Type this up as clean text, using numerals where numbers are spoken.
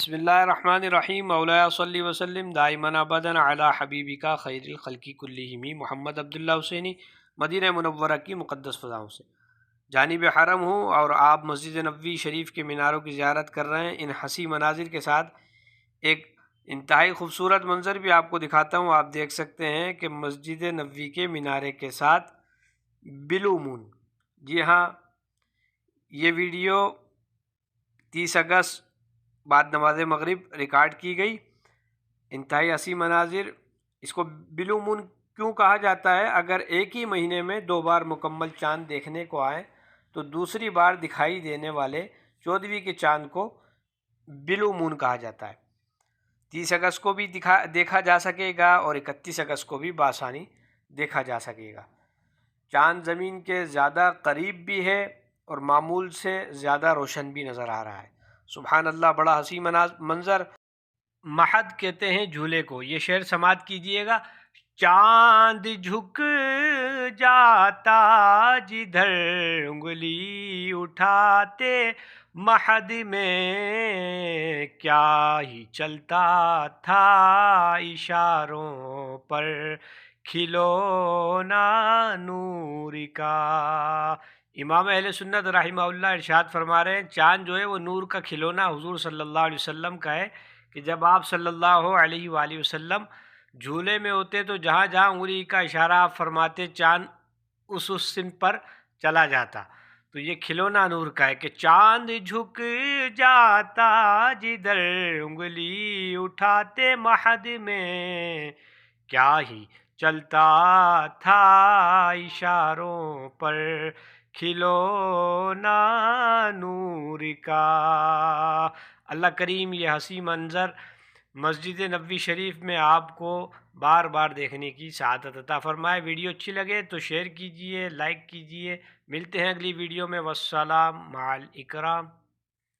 بسم اللہ الرحمن الرحیم مولایا صلی وسلم دائمًا ابداً علی حبیبک خیر الخلق کلہم محمد عبداللہ حسینی مدینہ منورہ کی مقدس فضاؤں سے جانب حرم ہوں اور آپ مسجد نبوی شریف کے میناروں کی زیارت کر رہے ہیں۔ ان حسین مناظر کے ساتھ ایک انتہائی خوبصورت منظر بھی آپ کو دکھاتا ہوں۔ آپ دیکھ سکتے ہیں کہ مسجد نبوی کے مینارے کے ساتھ بلو مون، جی ہاں، یہ ویڈیو 30 اگست بعد نماز مغرب ریکارڈ کی گئی۔ انتہائی حسین مناظر۔ اس کو بلو مون کیوں کہا جاتا ہے؟ اگر ایک ہی مہینے میں 2 بار مکمل چاند دیکھنے کو آئے تو دوسری بار دکھائی دینے والے 14ویں کے چاند کو بلو مون کہا جاتا ہے۔ 30 اگست کو بھی دیکھا جا سکے گا اور 31 اگست کو بھی بآسانی دیکھا جا سکے گا۔ چاند زمین کے زیادہ قریب بھی ہے اور معمول سے زیادہ روشن بھی نظر آ رہا ہے۔ سبحان اللہ، بڑا حسین منظر۔ مہد کہتے ہیں جھولے کو۔ یہ شعر سماعت کیجئے گا۔ چاند جھک جاتا جدھر انگلی اٹھاتے مہد میں کیا ہی چلتا تھا اشاروں پر کھلونا نور کا۔ امام اہل سنت رحمہ اللہ ارشاد فرما رہے ہیں چاند جو ہے وہ نور کا کھلونا حضور صلی اللہ علیہ وسلم کا ہے کہ جب آپ صلی اللہ علیہ وآلہ وسلم جھولے میں ہوتے تو جہاں جہاں انگلی کا اشارہ آپ فرماتے چاند اس سمت پر چلا جاتا۔ تو یہ کھلونا نور کا ہے کہ چاند جھک جاتا جدھر انگلی اٹھاتے مہد میں کیا ہی چلتا تھا اشاروں پر کھلونا نور کا۔ اللہ کریم یہ حسین منظر مسجد نبوی شریف میں آپ کو بار بار دیکھنے کی سعادت عطا فرمائے۔ ویڈیو اچھی لگے تو شیئر کیجئے، لائک کیجئے۔ ملتے ہیں اگلی ویڈیو میں۔ والسلام مع الاکرام۔